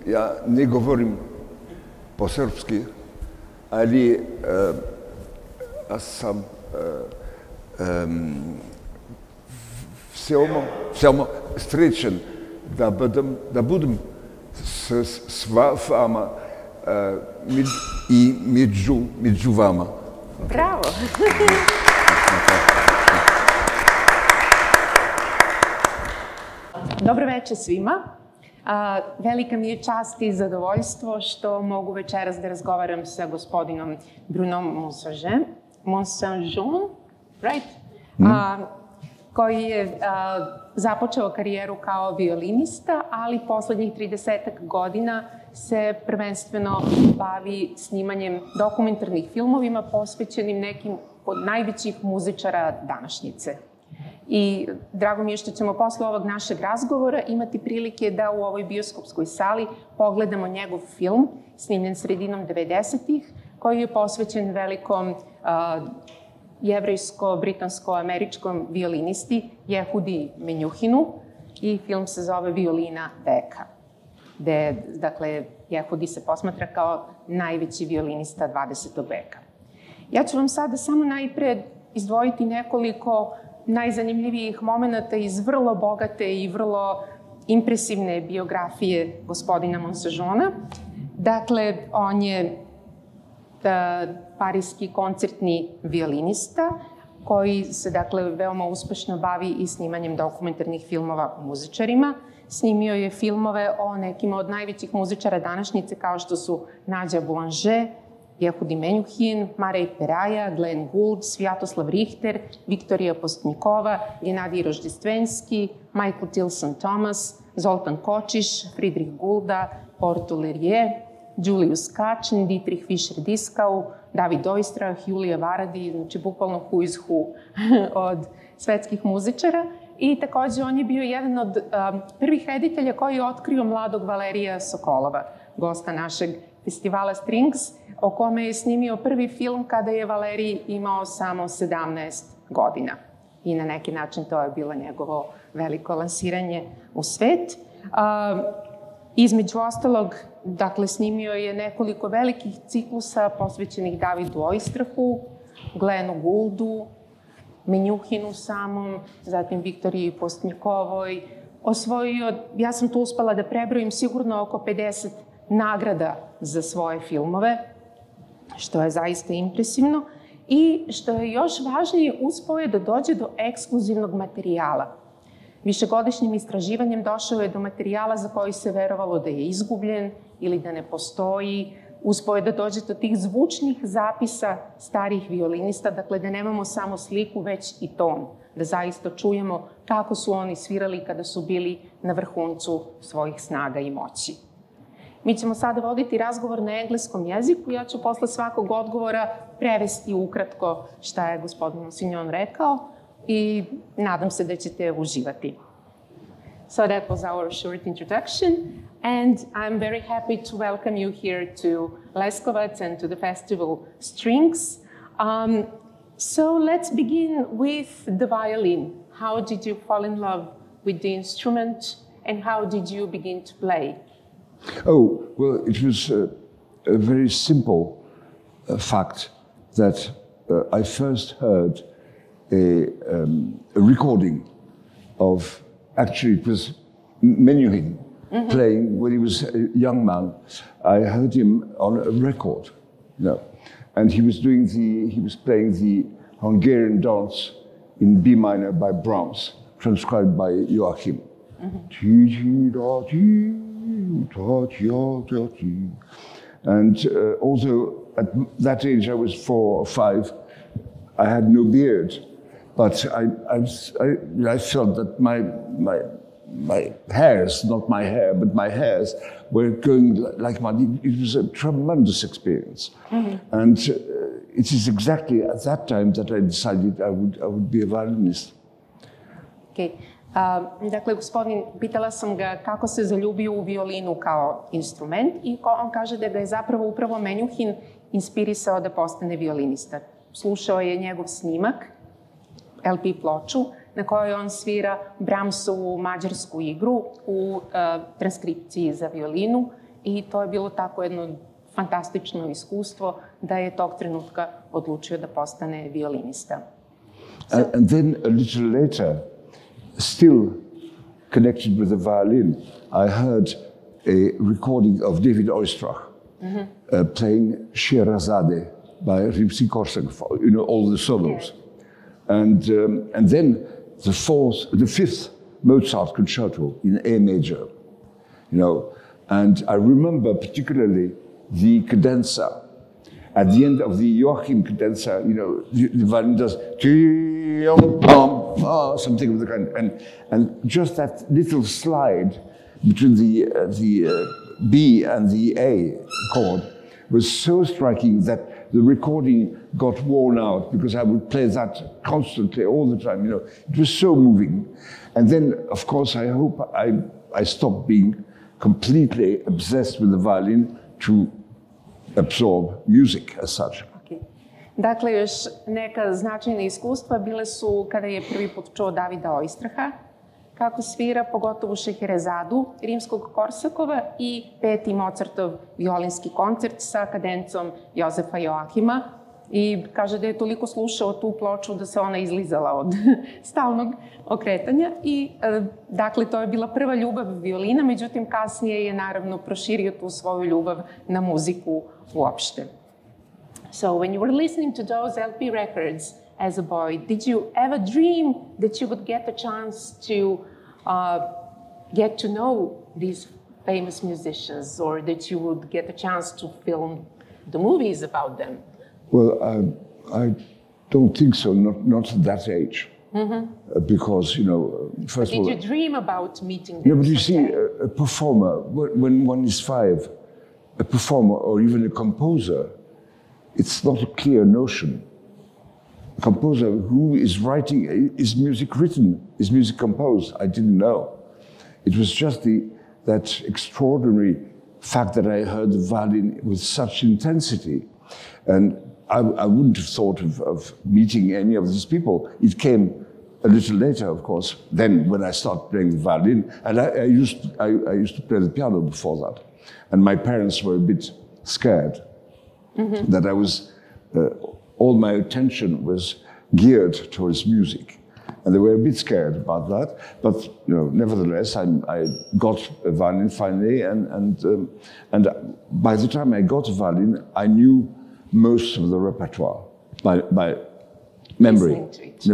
ja ne govorim po srpski, ali sam veoma srećen da budem s vama i među vama. Bravo! Dobro večer svima. Velika mi je čast i zadovoljstvo što mogu večeras da razgovaram sa gospodinom Brunom Monsažon, right? Koji je započeo karijeru kao violinista, ali poslednjih 30 godina se prvenstveno bavi snimanjem dokumentarnih filmovima posvećenim nekim od najvećih muzičara današnjice. I drago mi je što ćemo posle ovog našeg razgovora imati prilike da u ovoj bioskopskoj sali pogledamo njegov film, snimljen sredinom 90-ih, koji je posvećen velikom jevrejsko-britansko-američkom violinisti Jehudi Menjuhinu i film se zove Violina veka, gde, dakle, Jehudi se posmatra kao najveći violinista 20. veka. Ja ću vam sada samo najpre izdvojiti nekoliko najzanimljivijih momenta iz vrlo bogate i vrlo impresivne biografije gospodina Monsažona. Dakle, on je parijski koncertni violinista koji se, dakle, veoma uspešno bavi i snimanjem dokumentarnih filmova o muzičarima. Snimio je filmove o nekima od najvećih muzičara današnjice kao što su Nađa Boulanger, Jehudi Menjuhin, Marej Peraja, Glenn Gould, Svjatoslav Richter, Viktorija Postnikova, Gennadij Roždestvenski, Michael Tilson Thomas, Zoltan Kočiš, Friedrich Gulda, Porto Lerje, Julius Kačin, Dietrich Fischer-Dieskau, David Oistrakh, Julija Varadi, znači bukvalno who is who od svetskih muzičara. I takođe on je bio jedan od prvih reditelja koji je otkrio mladog Valerija Sokolova, gosta našeg festivala Strings, o kome je snimio prvi film kada je Valerij imao samo 17 godina. I na neki način to je bilo njegovo veliko lansiranje u svet. Između ostalog, dakle, snimio je nekoliko velikih ciklusa posvećenih Davidu Oistrakhu, Glennu Gouldu, Menjuhinu samom, zatim Viktoriji Postnikovoj. Osvojio, ja sam tu uspela da prebrojim, sigurno oko 50 nagrada za svoje filmove, što je zaista impresivno. I što je još važnije, uspeo je da dođe do ekskluzivnog materijala. Višegodišnjim istraživanjem došao je do materijala za koji se verovalo da je izgubljen ili da ne postoji. Uspeo je da dođe do tih zvučnih zapisa starih violinista, dakle da nemamo samo sliku, već i ton, da zaista čujemo kako su oni svirali kada su bili na vrhuncu svojih snaga i moći. Mi ćemo sada voditi razgovor na engleskom jeziku. Ja ću posle svakog odgovora prevesti ukratko šta je gospodin Monsažon rekao i nadam se da ćete uživati. So that was our short introduction, and I'm very happy to welcome you here to Leskovac and to the festival Strings. So let's begin with the violin. How did you fall in love with the instrument, and how did you begin to play? Oh, well, it was a very simple fact that I first heard a recording of, actually it was Menuhin playing when he was a young man. I heard him on a record, and he was playing the Hungarian dance in B minor by Brahms, transcribed by Joachim. And although at that age I was 4 or 5, I had no beard, but I felt that my hairs, not my hair, but my hairs were going like mine. It was a tremendous experience. And it is exactly at that time that I decided I would be a violinist. Okay. Dakle, gospodin, pitala sam ga kako se zaljubio u violinu kao instrument i on kaže da ga je zapravo upravo Menjuhin inspirisao da postane violinista. Slušao je njegov snimak, LP ploču, na kojoj on svira Brahmsovu mađarsku igru u transkripciji za violinu i to je bilo tako jedno fantastično iskustvo da je tog trenutka odlučio da postane violinista. And then a little later, still connected with the violin, I heard a recording of David Oistrakh playing Scheherazade by Rimsky-Korsakov, all the solos. Yeah. And then the fifth Mozart concerto in A major, and I remember particularly the cadenza. At the end of the Joachim cadenza, the violin does something of the kind, and just that little slide between the B and the A chord was so striking that the recording got worn out because I would play that constantly all the time. It was so moving. And then, of course, I hope I stopped being completely obsessed with the violin to absorb music as such. Okay. Dakle, još neka značajna iskustva bile su kada je prvi put čuo Davida Oistraha kako svira, pogotovo Šeherezadu rimskog Korsakova i peti Mozartov violinski koncert sa kadencom Jozefa Joahima. I kaže da je toliko slušao tu ploču da se ona izlizala od stalnog okretanja. I dakle, to je bila prva ljubav violina, međutim kasnije je naravno proširio tu svoju ljubav na muziku uopšte. So when you were listening to those LP records as a boy, did you ever dream that you would get a chance to get to know these famous musicians or that you would get a chance to film the movies about them? Well, I don't think so, not at that age. Because, first of all... Did you dream about meeting them? No, but you see, a performer, when one is 5, a performer or even a composer, it's not a clear notion. A composer who is writing, is music written, is music composed? I didn't know. It was just that extraordinary fact that I heard the violin with such intensity. And I wouldn't have thought of meeting any of these people. It came a little later, of course, then when I started playing the violin. And I used to play the piano before that. And my parents were a bit scared that I was, all my attention was geared towards music. And they were a bit scared about that. But, nevertheless, I got a violin finally. And by the time I got a violin, I knew most of the repertoire by memory.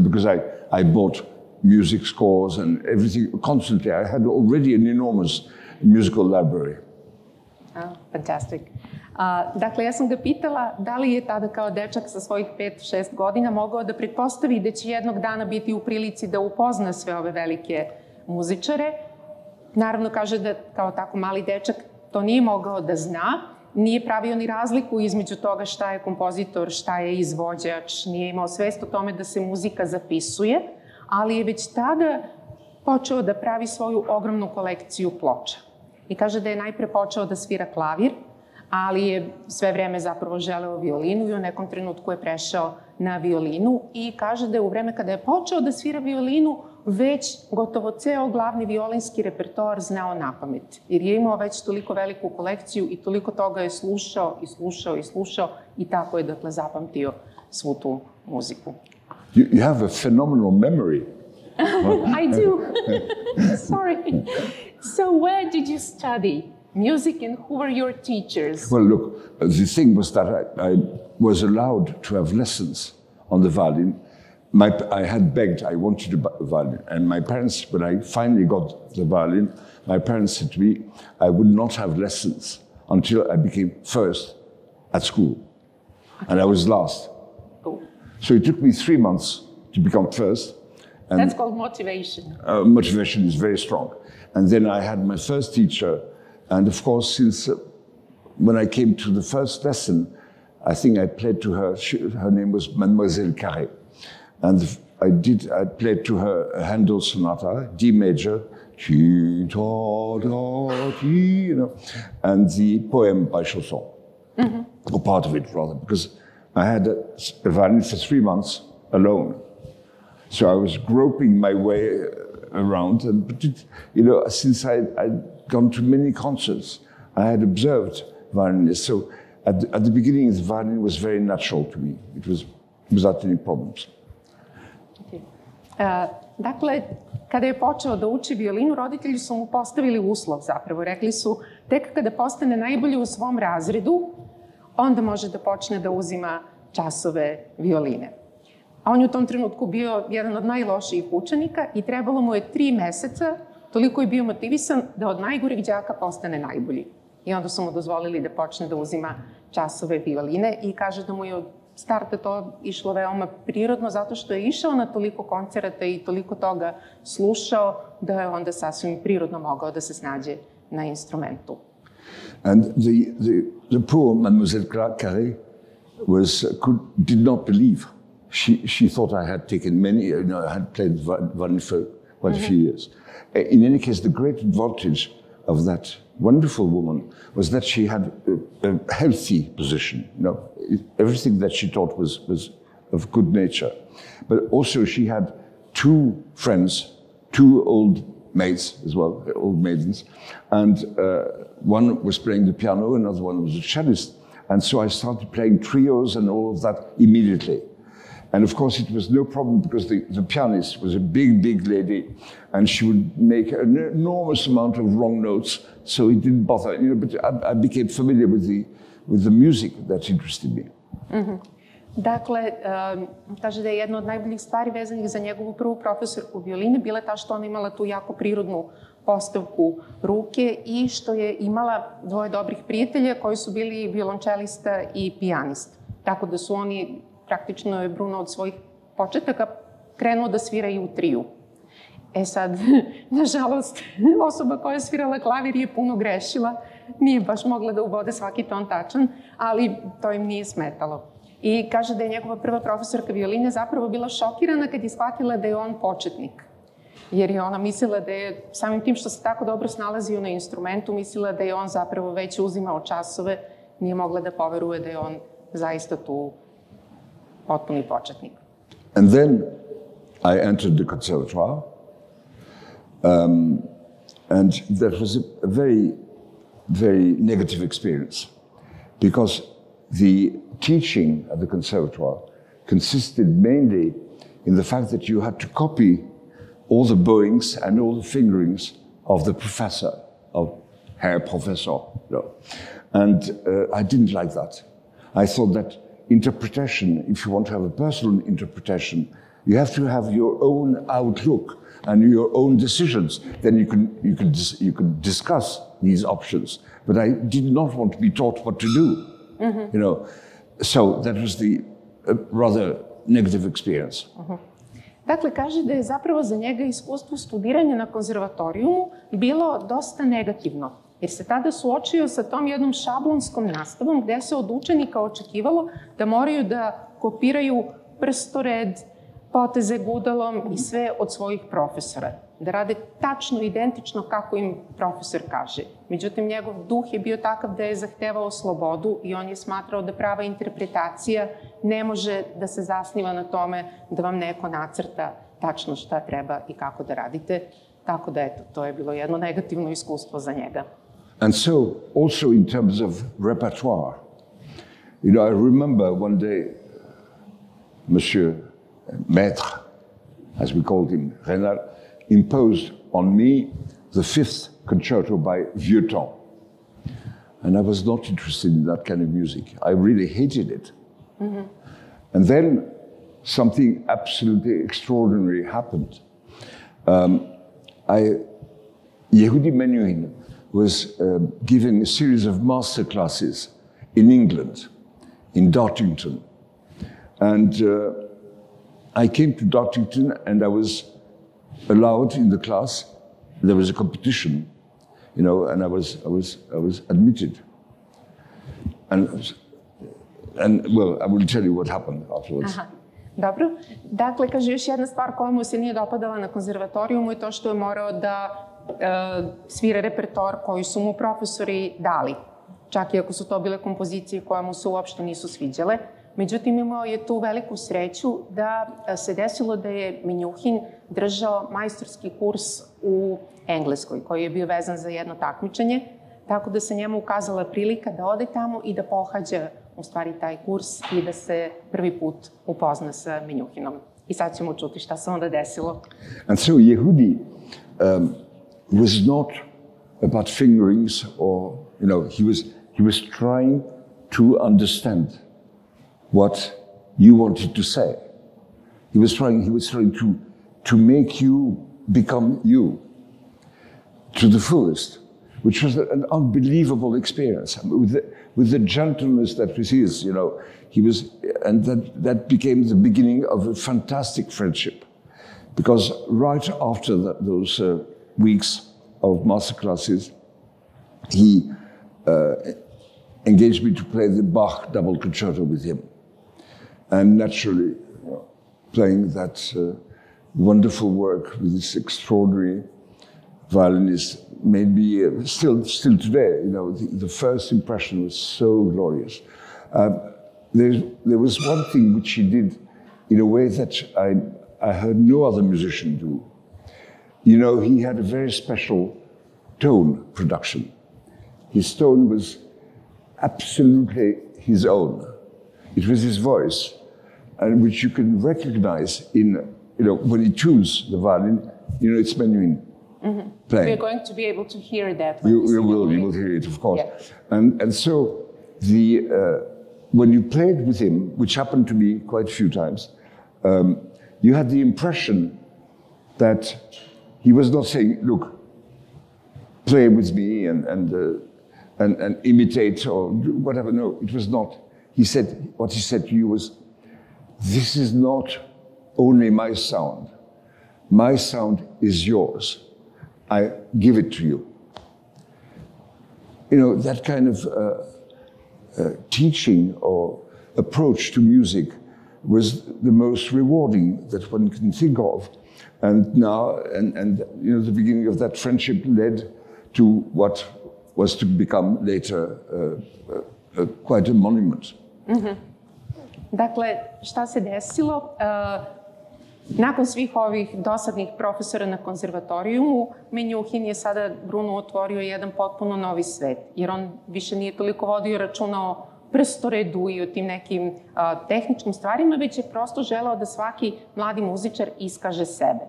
Because I bought music scores and everything constantly. I had already an enormous musical library. Oh, fantastic. Dakle, ja sam ga pitala da li je tada kao dečak sa svojih 5-6 godina mogao da pretpostavi da će jednog dana biti u prilici da upozna sve ove velike muzičare. Naravno, kaže da kao tako mali dečak to nije mogao da zna, nije pravio ni razliku između toga šta je kompozitor, šta je izvođač, nije imao svest o tome da se muzika zapisuje, ali je već tada počeo da pravi svoju ogromnu kolekciju ploča. I kaže da je najpre počeo da svira klavir, ali je sve vreme zapravo želeo violinu i u nekom trenutku je prešao na violinu i kaže da je u vreme kada je počeo da svira violinu već gotovo ceo glavni violinski repertoar znao napamet. Jer je imao već toliko veliku kolekciju i toliko toga je slušao i tako je dakle zapamtio svu tu muziku. You have a phenomenal memory. I do. Sorry. So where did you study music and who were your teachers? Well, look, the thing was that I was allowed to have lessons on the violin. I had begged, I wanted a violin. And my parents, when I finally got the violin, my parents said to me, I would not have lessons until I became first at school. Okay. And I was last. Oh. So it took me 3 months to become first. And that's called motivation. Motivation is very strong. And then I had my first teacher. And of course, since when I came to the first lesson, I think I played to her, her name was Mademoiselle Carré. And I played to her a Handel sonata, D major, and the poem by Chausson, or part of it rather, because I had a violin for 3 months alone. So I was groping my way around, but since I'd gone to many concerts, I had observed violinists. So at the beginning, the violin was very natural to me. It was without any problems. Dakle, kada je počeo da uči violinu, roditelji su mu postavili uslov zapravo. Rekli su, tek kada postane najbolji u svom razredu, onda može da počne da uzima časove violine. A on je u tom trenutku bio jedan od najlošijih učenika i trebalo mu je 3 meseca, toliko je bio motivisan da od najgorih đaka postane najbolji. I onda su mu dozvolili da počne da uzima časove violine i kaže da mu je od starta to išlo veoma prirodno zato što je išao na toliko koncerata i toliko toga slušao da je onda sasvim prirodno mogao da se snađe na instrumentu. And the poor Mademoiselle Carré did not believe. She thought I had taken many, I had played violin for quite a few years. In any case, the great advantage of that wonderful woman was that she had a healthy position. Everything that she taught was of good nature. But also she had 2 friends, 2 old maids as well, old maidens, and one was playing the piano, another one was a cellist. And so I started playing trios and all of that immediately. And of course, it was no problem because the pianist was a big lady, and she would make an enormous amount of wrong notes, so it didn't bother. But I became familiar with the music that interested me. Dakle, kaže da je jedna od najboljih stvari vezanih za njegovu prvu profesorku violine bila ta što ona imala tu jako prirodnu postavku ruke i što je imala 2 dobrih prijatelja koji su bili violončelista i pijanist. Tako da su oni, praktično je Bruno od svojih početaka krenuo da svira i u triju. E sad, nažalost, osoba koja je svirala klavir je puno grešila, nije baš mogla da ubode svaki ton tačan, ali to im nije smetalo. I kaže da je njegova prva profesorka violine zapravo bila šokirana kad je shvatila da je on početnik. Jer je ona mislila da je, samim tim što se tako dobro snalazio na instrumentu, mislila da je on zapravo već uzimao časove, nije mogla da poveruje da je on zaista tu potpuni početnik. And then I entered the conservatoire, and that was a very negative experience, because the teaching at the conservatoire consisted mainly in the fact that you had to copy all the bowings and all the fingerings of the professor, of Herr Professor. And I didn't like that. I thought that interpretation, if you want to have a personal interpretation, you have to have your own outlook and your own decisions. Then you can discuss these options. But I did not want to be taught what to do. So that was the rather negative experience. Dakle, kaže da je zapravo za njega iskustvo studiranja na konzervatorijumu bilo dosta negativno, jer se tada suočio sa tom jednom šablonskom nastavom gde se od učenika očekivalo da moraju da kopiraju prstored, poteze gudalom i sve od svojih profesora. Da rade tačno, identično kako im profesor kaže. Međutim, njegov duh je bio takav da je zahtevao slobodu i on je smatrao da prava interpretacija ne može da se zasniva na tome da vam neko nacrta tačno šta treba i kako da radite. Tako da, eto, to je bilo jedno negativno iskustvo za njega. And so, also in terms of repertoire, I remember one day, Monsieur Maître, as we called him, Renard, imposed on me the 5th concerto by Vieuxtemps. And I was not interested in that kind of music. I really hated it. And then something absolutely extraordinary happened. Yehudi Menuhin was giving a series of master classes in England, in Dartington. And I came to Dartington and I was allowed in the class. There was a competition, and I was admitted. And well, I will tell you what happened afterwards. Aha, dobro. Dakle, kaže, još jedna stvar koja mu se nije dopadala na konzervatorijumu je to što je morao da svira repertoar koji su mu profesori dali. Čak i ako su to bile kompozicije koje mu se uopšte nisu sviđale. Međutim, imao je tu veliku sreću da se desilo da je Minjuhin držao majstorski kurs u Engleskoj, koji je bio vezan za jedno takmičenje, tako da se njemu ukazala prilika da ode tamo i da pohađa u stvari taj kurs i da se prvi put upozna sa Minjuhinom. I sad ćemo čuti šta se onda desilo. And so Yehudi was not about fingerings or, he was trying to understand what you wanted to say. He was trying to make you become you to the fullest, which was an unbelievable experience. With the gentleness that was his, and that became the beginning of a fantastic friendship. Because right after those weeks of master classes, he engaged me to play the Bach double concerto with him. And naturally, playing that wonderful work with this extraordinary violinist made me, still today, the first impression was so glorious. There was one thing which he did in a way that I heard no other musician do. He had a very special tone production. His tone was absolutely his own. It was his voice, and which you can recognize in, when he tunes the violin, it's Menuhin playing. We're going to be able to hear that. You will hear it, of course. Yeah. And so when you played with him, which happened to me quite a few times, you had the impression that he was not saying, look, play with me and imitate or whatever. No, it was not. What he said to you was, this is not only my sound. My sound is yours. I give it to you. That kind of teaching or approach to music was the most rewarding that one can think of. And now, the beginning of that friendship led to what was to become later quite a monument. Mm-hmm. Dakle, šta se desilo? Nakon svih ovih dosadnih profesora na konzervatorijumu, Minjuhin je sada Bruno otvorio jedan potpuno novi svet, jer on više nije toliko vodio računa o prstoredu i o tim nekim tehničkim stvarima, već je prosto želeo da svaki mladi muzičar iskaže sebe,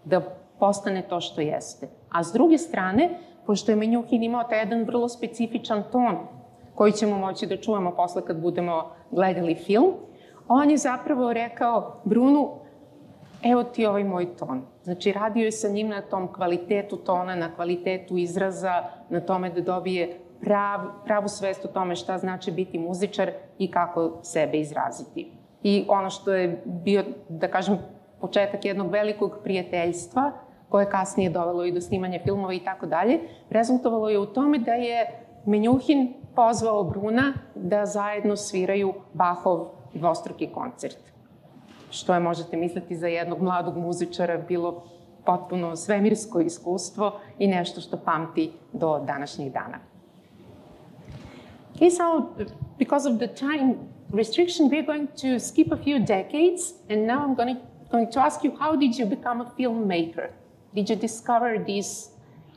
da postane to što jeste. A s druge strane, pošto je Minjuhin imao taj jedan vrlo specifičan ton, koji ćemo moći da čujemo posle kad budemo gledali film, on je zapravo rekao Brunu, evo ti ovaj moj ton. Znači, radio je sa njim na tom kvalitetu tona, na kvalitetu izraza, na tome da dobije pravu svest o tome šta znači biti muzičar i kako sebe izraziti. I ono što je bio, da kažem, početak jednog velikog prijateljstva, koje kasnije dovelo i do snimanja filmova i tako dalje, rezultovalo je u tome da je Minjuhin pozvao Bruna da zajedno sviraju Bachov dvostruki koncert. Što je, možete misliti, za jednog mladog muzičara bilo potpuno svemirsko iskustvo i nešto što pamti do današnjih dana. Okay, so because of the time restriction, we're going to skip a few decades, and now I'm going to ask you, how did you become a filmmaker? Did you discover this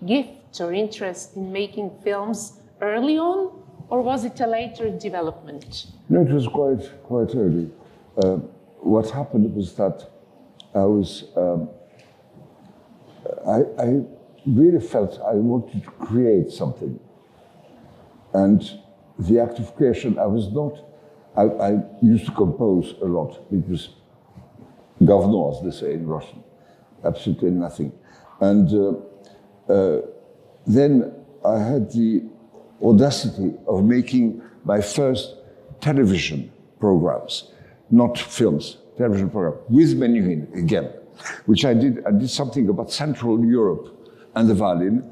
gift or interest in making films early on, or was it a later development? No, it was quite early. What happened was that I really felt I wanted to create something. And the act of creation, I used to compose a lot. It was говно, as they say in Russian, absolutely nothing. And then I had the audacity of making my first television programs, not films, television program, with Menuhin again, which I did. I did something about Central Europe and the violin.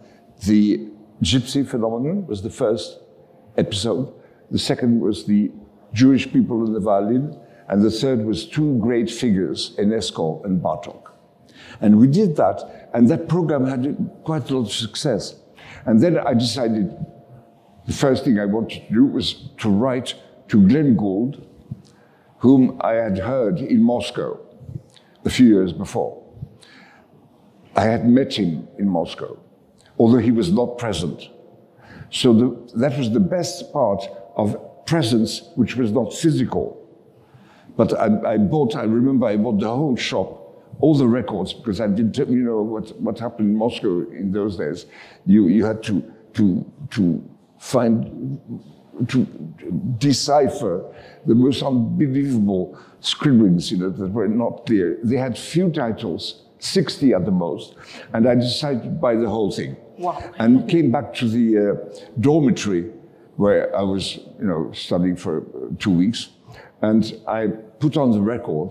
The gypsy phenomenon was the first episode. The second was the Jewish people and the violin. And the third was two great figures, Enesco and Bartok. And we did that, and that program had quite a lot of success. And then I decided the first thing I wanted to do was to write to Glenn Gould whom I had heard in Moscow a few years before. I had met him in Moscow, although he was not present. So that was the best part of presence, which was not physical. But I remember I bought the whole shop, all the records, because I didn't, you know, what happened in Moscow in those days. You had to decipher the most unbelievable scribblings, you know, that were not clear. They had few titles, 60 at the most, and I decided to buy the whole thing. Wow. And came back to the dormitory where I was, you know, studying for 2 weeks, and I put on the record.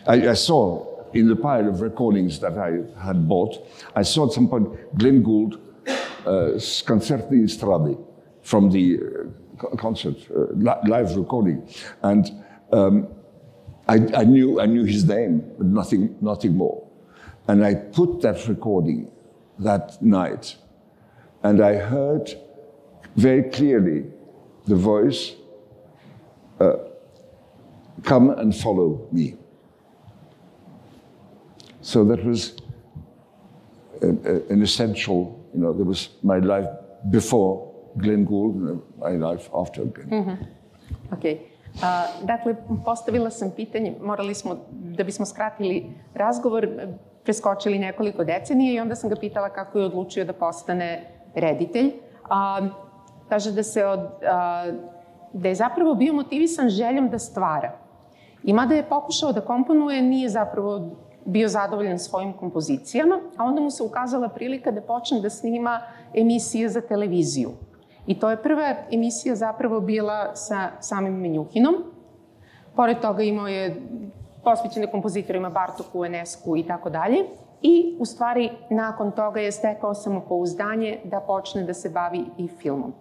I saw in the pile of recordings that I had bought, I saw at some point Glenn Gould, Concerti in Strade, from the concert, live recording. And I knew his name, but nothing more. And I put that recording that night, and I heard very clearly the voice, come and follow me. So that was an essential, you know, there was my life before Glenn Gould and my life after Glenn. Mm-hmm. Ok. Dakle, postavila sam pitanje, morali smo, da bismo skratili razgovor, preskočili nekoliko decenije i onda sam ga pitala kako je odlučio da postane reditelj. Kaže da je zapravo bio motivisan željom da stvara. I mada je pokušao da komponuje, nije zapravo bio zadovoljan svojim kompozicijama, a onda mu se ukazala prilika da počne da snima emisije za televiziju. I to je prva emisija zapravo bila sa samim Menjuhinom. Pored toga imao je posvećene kompozitorima Bartoku, Enesku i tako dalje. I u stvari nakon toga je stekao samopouzdanje da počne da se bavi i filmom.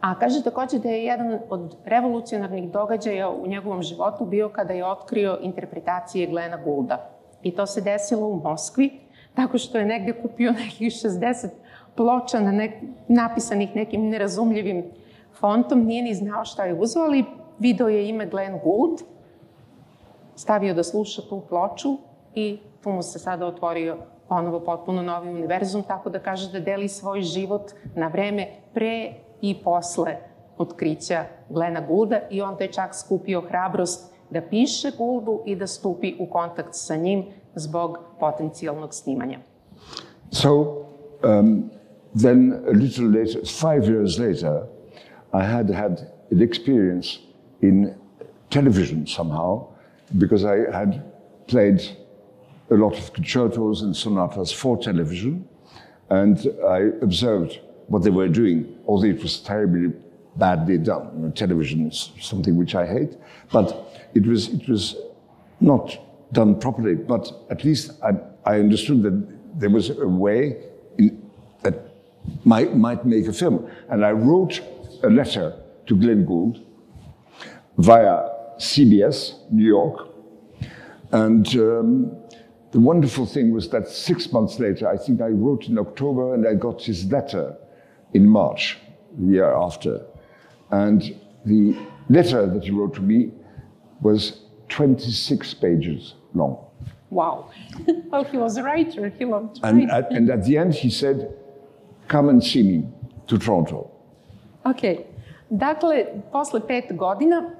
A kaže takođe da je jedan od revolucionarnih događaja u njegovom životu bio kada je otkrio interpretacije Glena Goulda. I to se desilo u Moskvi, tako što je negde kupio nekih 60 ploča napisanih nekim nerazumljivim fontom, nije ni znao šta je uzeo, ali video je ime Glenn Gould, stavio da sluša tu ploču i tu mu se sada otvorio ponovo potpuno novi univerzum, tako da kaže da deli svoj život na vreme pre i posle otkrića Glena Goulda i onda je čak skupio hrabrost da piše Gouldu i da stupi u kontakt sa njim zbog potencijalnog snimanja. So, then a little later, 5 years later, I had an experience in television somehow, because I had played a lot of concertos and sonatas for television, and I observed what they were doing, although it was terribly badly done. You know, television is something which I hate, but it was not done properly. But at least I understood that there was a way that might make a film. And I wrote a letter to Glenn Gould via CBS, New York. And the wonderful thing was that 6 months later, I think I wrote in October, and I got his letter in March, the year after. And the letter that he wrote to me was 26 pages long. Wow. Well, he was a writer. He loved to write. And at the end he said, come and see me to Toronto. Ok. Dakle, posle 5 godina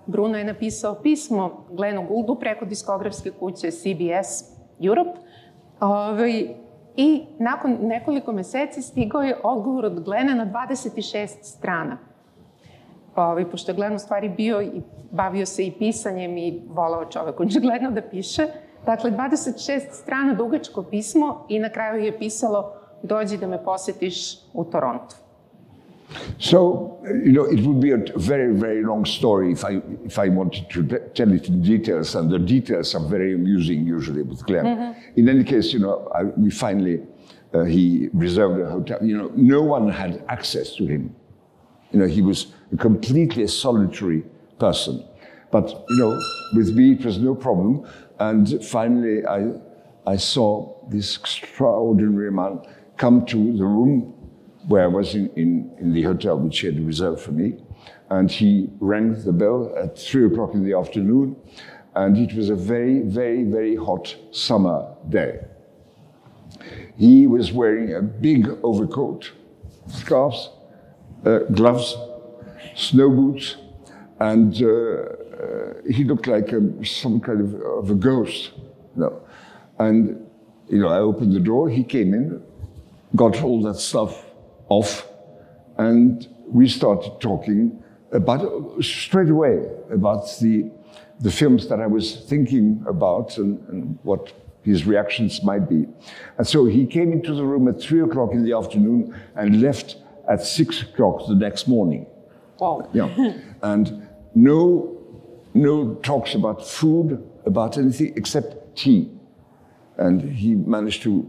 Bruno je napisao pismo Glenu Gouldu preko diskografske kuće CBS Europe i nakon nekoliko meseci stigao je odgovor od Glena na 26 strana. Pošto je Glen u stvari bio i bavio se i pisanjem i volao čovek očigledno da piše. Dakle, 26 strana dugačko pismo i na kraju je pisalo dođi da me posetiš u Torontu. So, you know, it would be a very, very long story if I wanted to tell it in details, and the details are very amusing usually with Glenn. Mm-hmm. In any case, you know, we finally, he reserved a hotel. You know, no one had access to him. You know, he was a completely solitary person. But, you know, with me it was no problem. And finally I saw this extraordinary man come to the room where I was in the hotel which he had reserved for me. And he rang the bell at 3 o'clock in the afternoon. And it was a very, very, very hot summer day. He was wearing a big overcoat, scarves, gloves, snow boots, and he looked like some kind of a ghost. And I opened the door, he came in, got all that stuff off, and we started talking straight away about the films that I was thinking about and what his reactions might be. And so he came into the room at 3 o'clock in the afternoon and left at 6 o'clock the next morning. Wow. Yeah. And no talks about food, about anything except tea. And he managed to,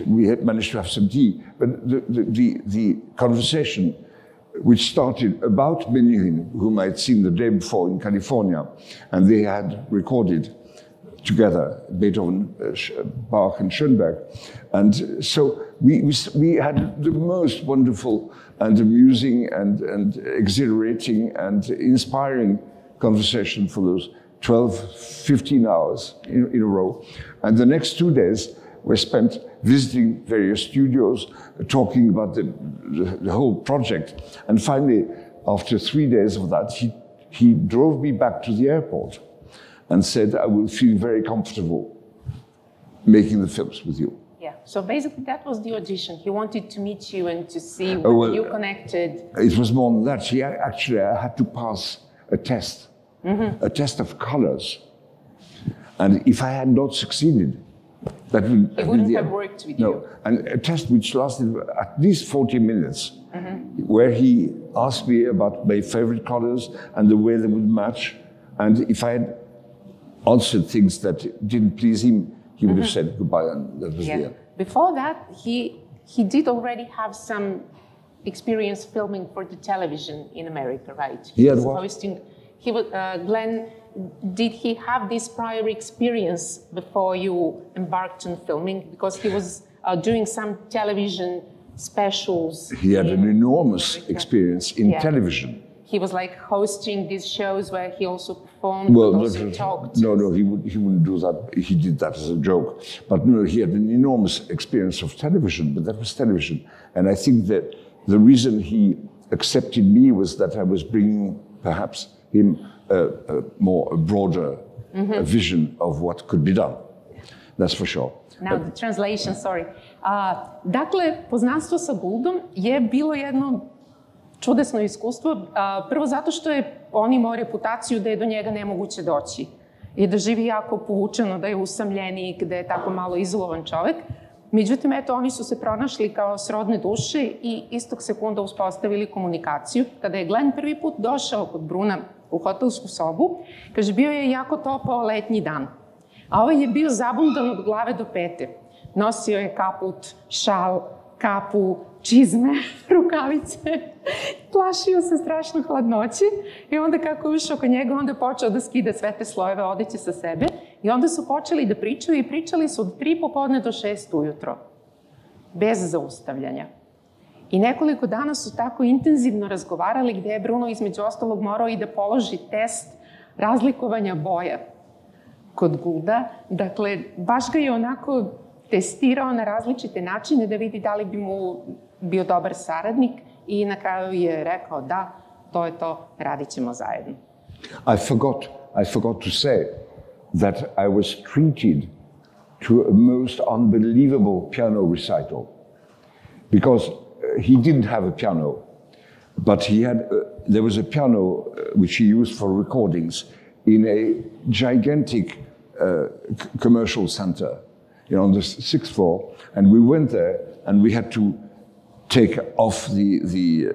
we had managed to have some tea. But the conversation, which started about Menuhin, whom I had seen the day before in California, and they had recorded together Beethoven, Bach, and Schoenberg. And so we had the most wonderful and amusing and exhilarating and inspiring conversation for those 12, 15 hours in a row. And the next 2 days were spent visiting various studios, talking about the whole project. And finally, after 3 days of that, he drove me back to the airport and said, I will feel very comfortable making the films with you. Yeah, so basically that was the audition. He wanted to meet you and to see what you connected. It was more than that. I had to pass a test, a test of colors. And if I had not succeeded, that would it wouldn't have worked with you. And a test which lasted at least 40 minutes, where he asked me about my favorite colors and the way they would match. And if I had answered things that didn't please him, he would have said goodbye, and that was the end. Before that, he did already have some experience filming for the television in America, right? He had what? Hosting. Glenn, did he have this prior experience before you embarked on filming? Because he was doing some television specials. He had an enormous experience in television. He was like hosting these shows where he also performed, but also talked. No, he wouldn't do that. He did that as a joke. But no, he had an enormous experience of television, but that was television. And I think that the reason he accepted me was that I was bringing perhaps him a broader vision of what could be done. That's for sure. Now the translation, sorry. Dakle, poznanstvo sa Gouldom je bilo jedno čudesno iskustvo, prvo zato što je on imao reputaciju da je do njega nemoguće doći i da živi jako povučeno, da je usamljenik, da je tako malo izolovan čovek. Međutim, eto, oni su se pronašli kao srodne duše i istog sekunda uspostavili komunikaciju. Kada je Glenn prvi put došao kod Bruna u hotelsku sobu, kaže, bio je jako topao letnji dan, a ovaj je bio zabundan od glave do pete. Nosio je kaput, šal, kapu, čizme, rukavice, plašio se strašno hladnoći i onda kako je ušao kod njega, onda je počeo da skida sve te slojeve odeće sa sebe i onda su počeli da pričaju i pričali su od 3 popodne do 6 ujutro, bez zaustavljanja. I nekoliko dana su tako intenzivno razgovarali gde je Bruno između ostalog morao i da položi test razlikovanja boja kod Goulda. Dakle, baš ga je onako testirao na različite načine da vidi da li bi mu bio dobar saradnik i na kraju je rekao da, to je to, radit ćemo zajedno. I forgot to say that I was treated to a most unbelievable piano recital because he didn't have a piano, but there was a piano which he used for recordings in a gigantic commercial center, on the 6th floor, and we went there and we had to take off the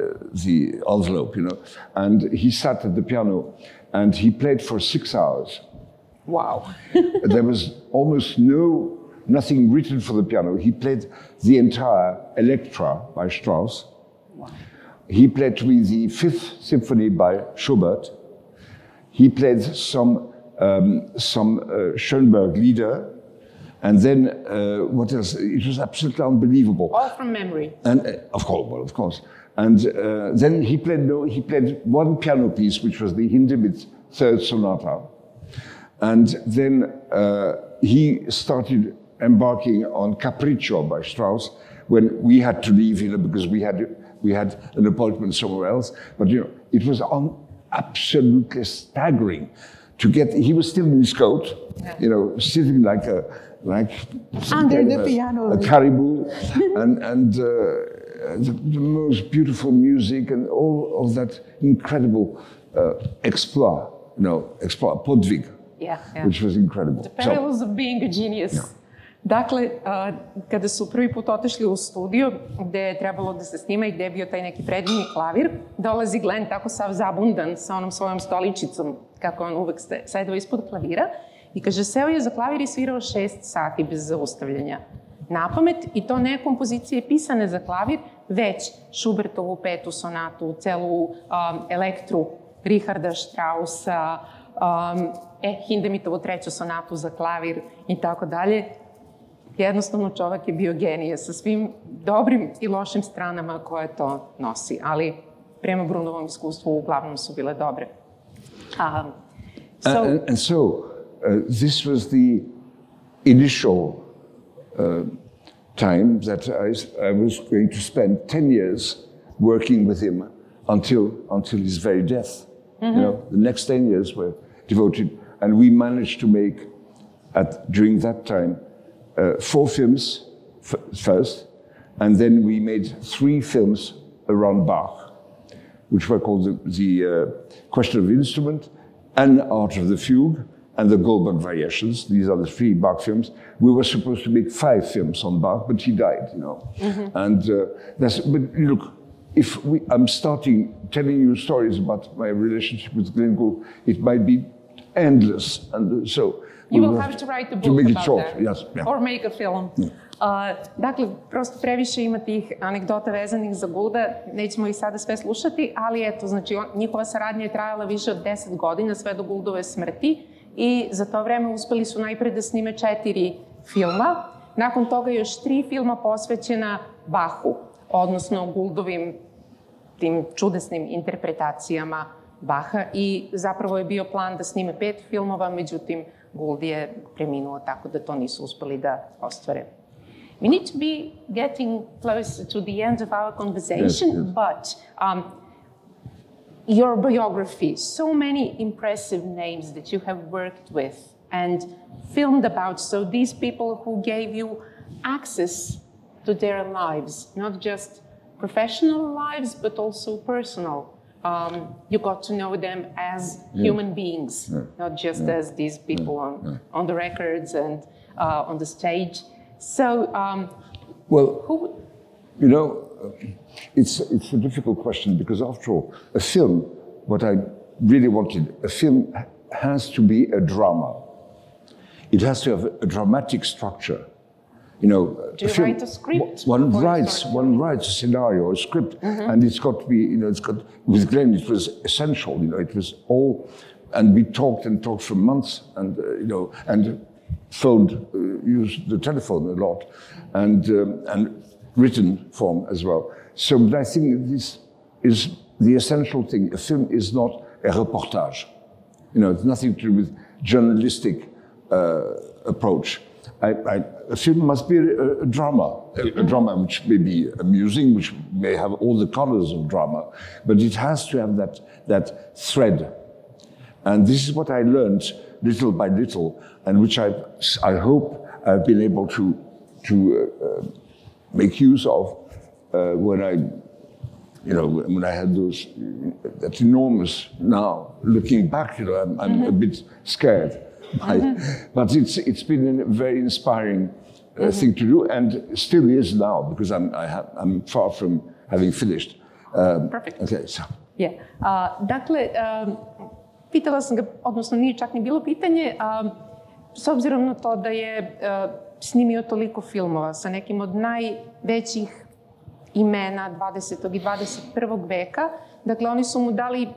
envelope, and he sat at the piano and he played for 6 hours. Wow. There was almost nothing written for the piano. He played the entire Elektra by Strauss. Wow. He played to me the 5th Symphony by Schubert. He played some Schoenberg Lieder, And then, what else? It was absolutely unbelievable. All from memory. And of course. And then he played one piano piece, which was the Hindemith Third Sonata. And then he started embarking on Capriccio by Strauss when we had to leave, because we had an appointment somewhere else. But it was absolutely staggering to get. He was still in his coat, sitting like under the piano, a caribou, and the most beautiful music and all of that incredible exploit, podvig, which was incredible. The perils of being a genius. Yeah. Dakle, kada su prvi put otišli u studio, gde je trebalo da se snima i gde je bio taj neki predivni klavir, dolazi Glenn tako sav zabundan sa onom svojom stoličicom, kako on uvek sedao ispod klavira, i kaže, seo je za klavir i svirao 6 sati bez zaustavljanja. Napamet, i to ne kompozicije pisane za klavir, već Schubertovu 5. sonatu, celu elektru Richarda Straussa, Hindemitovu 3. sonatu za klavir i tako dalje. Jednostavno čovek je bio genije sa svim dobrim i lošim stranama koje to nosi, ali prema Brunovom iskustvu uglavnom su bile dobre. This was the initial time that I was going to spend 10 years working with him until his very death. The next 10 years were devoted, and we managed to make, during that time, 4 films first, and then we made 3 films around Bach, which were called the Question of the Instrument, and Art of the Fugue, and the Goldberg Variations. These are the 3 Bach films. We were supposed to make 5 films on Bach, but he died, And but look, I'm starting telling you stories about my relationship with Glenn Gould, it might be endless, and so you will have to write a book make it about short. that. Yes, yeah. Or make a film. Dakle, prosto previše ima tih anegdota vezanih za Goulda, nećemo ih sada sve slušati, ali eto, znači, njihova saradnja je trajala više od 10 godina, sve do Gouldove smrti, i za to vreme uspeli su najpre da snime 4 filma, nakon toga još 3 filma posvećena Bachu, odnosno Gouldovim tim čudesnim interpretacijama Bacha, i zapravo je bio plan da snime 5 filmova, međutim, Gould je preminuo tako da to nisu uspeli da ostvare. We need to be getting close to the end of our conversation, yes. But your biography, so many impressive names that you have worked with and filmed about, so these people who gave you access to their lives, not just professional lives, but also personal. You got to know them as human beings, not just as these people on the records and on the stage. So, it's a difficult question, because after all, a film, what I really wanted, a film has to be a drama. It has to have a dramatic structure. Do you write a script? One writes a scenario, a script, and it's got to be, with Glenn, it was essential, it was all, and we talked for months, and, and used the telephone a lot, and written form as well. So, but I think this is the essential thing. A film is not a reportage. It's nothing to do with journalistic approach. A film must be a drama, a drama which may be amusing, which may have all the colors of drama, but it has to have that thread. And this is what I learned little by little, and which I hope I've been able to make use of when I had that enormous. Now looking back, I'm a bit scared. But it's been a very inspiring thing to do, and still is now, because I'm far from having finished. Perfect. Okay, so. Yeah. Dakle, pitala sam ga, odnosno nije čak ni bilo pitanje, s obzirom na to da je snimio toliko filmova sa nekim od najvećih imena 20. i 21. veka, dakle, oni su mu dali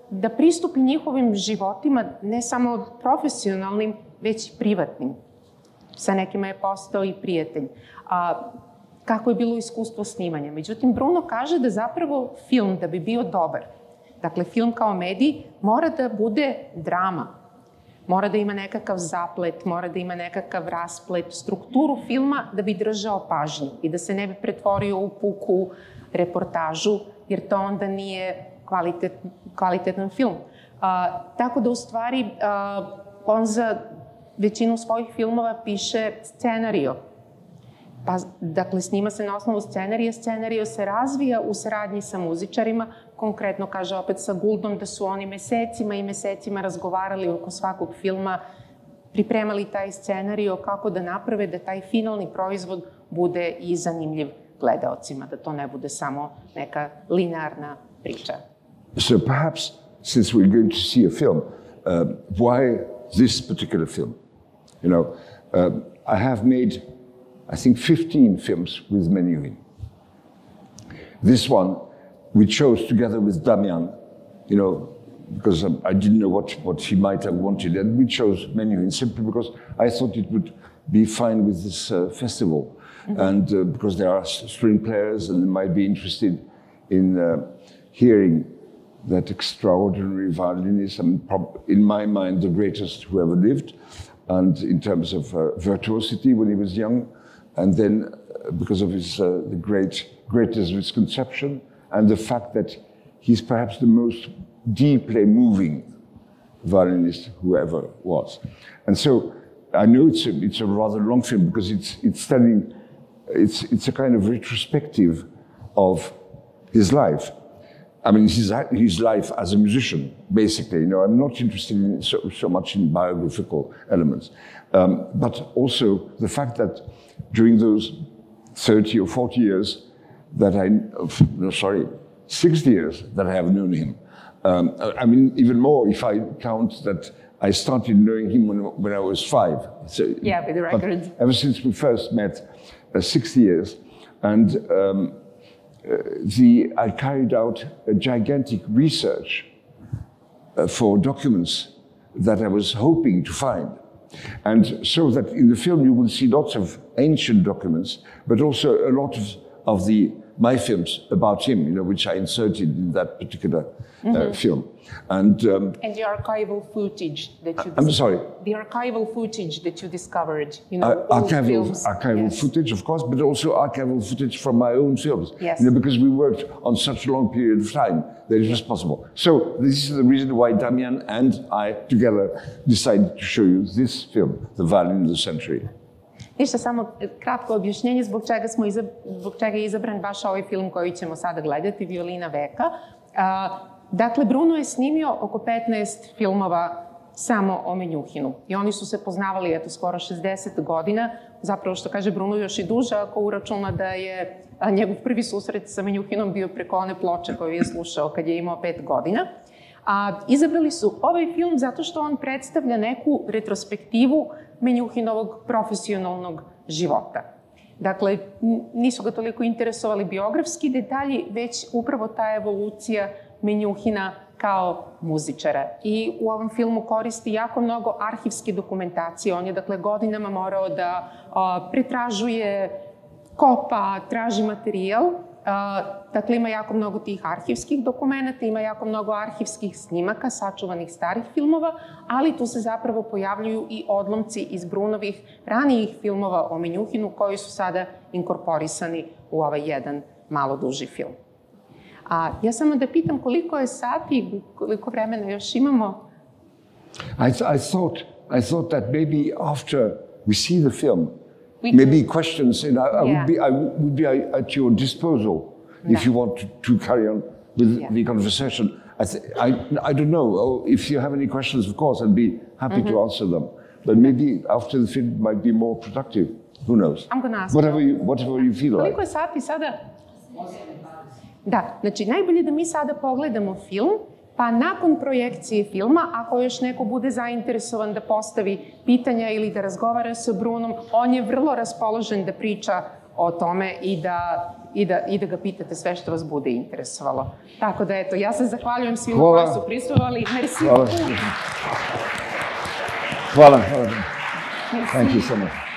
da pristupi njihovim životima, ne samo profesionalnim, već i privatnim. sa nekima je postao i prijatelj. Kako je bilo iskustvo snimanja. Međutim, Bruno kaže da zapravo film, da bi bio dobar, dakle, film kao medij, mora da bude drama. Mora da ima nekakav zaplet, mora da ima nekakav rasplet, strukturu filma da bi držao pažnju i da se ne bi pretvorio u puku reportažu, jer to onda nije kvalitetan film. Tako da, u stvari, on za većinu svojih filmova piše scenario. Pa, dakle, snima se na osnovu scenarija, scenario se razvija u saradnji sa muzičarima, konkretno kaže opet sa Gouldom da su oni mesecima i mesecima razgovarali oko svakog filma, pripremali taj scenario kako da naprave da taj finalni proizvod bude i zanimljiv gledaocima, da to ne bude samo neka linearna priča. So perhaps, since we're going to see a film, why this particular film? You know, I have made, I think, 15 films with Menuhin. This one we chose together with Damian, you know, because I didn't know what he might have wanted, and we chose Menuhin simply because I thought it would be fine with this festival, and because there are string players and they might be interested in hearing that extraordinary violinist, in my mind, the greatest who ever lived, and in terms of virtuosity when he was young, and then because of his the greatest of his conception, and the fact that he's perhaps the most deeply moving violinist who ever was. And so I know it's a rather long film because it's telling, it's a kind of retrospective of his life. I mean, his life as a musician, basically. You know, I'm not interested in so much in biographical elements, but also the fact that during those 30 or 40 years that 60 years that I have known him. I mean, even more if I count that I started knowing him when I was 5. So, yeah, with the record. Ever since we first met, 60 years, and I carried out a gigantic research for documents that I was hoping to find. And so that in the film you will see lots of ancient documents, but also a lot of my films about him, you know, which I inserted in that particular film. And the archival footage that you I'm sorry? The archival footage that you discovered, you know, archival footage, of course, but also archival footage from my own films. Yes. You know, because we worked on such a long period of time that it was possible. So this is the reason why Damian and I together decided to show you this film, The Violin of the Century. Ništa, samo kratko objašnjenje zbog čega je izabran baš ovaj film koji ćemo sada gledati, Violina veka. Dakle, Bruno je snimio oko 15 filmova samo o Menuhinu. I oni su se poznavali, skoro 60 godina. Zapravo, što kaže Bruno, još i duže, ako uračuna da je njegov prvi susret sa Menuhinom bio preko one ploče koju je slušao kad je imao 5 godina. Izabrali su ovaj film zato što on predstavlja neku retrospektivu Menuhinovog profesionalnog života. Dakle, nisu ga toliko interesovali biografski detalji, već upravo ta evolucija Menuhina kao muzičara. I u ovom filmu koristi jako mnogo arhivske dokumentacije. On je, dakle, godinama morao da pretražuje, kopa, traži materijal. Dakle, ima jako mnogo tih arhivskih dokumenta, ima jako mnogo arhivskih snimaka, sačuvanih starih filmova, ali tu se zapravo pojavljuju i odlomci iz Brunovih ranijih filmova o Menuhinu koji su sada inkorporisani u ovaj jedan malo duži film. Ja samo da pitam koliko je sati, koliko vremena još imamo? I thought that maybe after we see the film, maybe questions, and I would be at your disposal if you want to carry on with the conversation. I don't know. If you have any questions, of course, I'd be happy to answer them. But maybe after the film might be more productive. Who knows? I'm going to ask whatever you feel like. Koliko je sati sada? Da, znači najbolje da mi sada pogledamo film, pa nakon projekcije filma, ako još neko bude zainteresovan da postavi pitanja ili da razgovara sa Brunom, on je vrlo raspoložen da priča o tome i da ga pitate sve što vas bude interesovalo. Tako da, eto, ja se zahvaljujem svima koji su prisustvovali. Merci. Hvala. Thank you so much.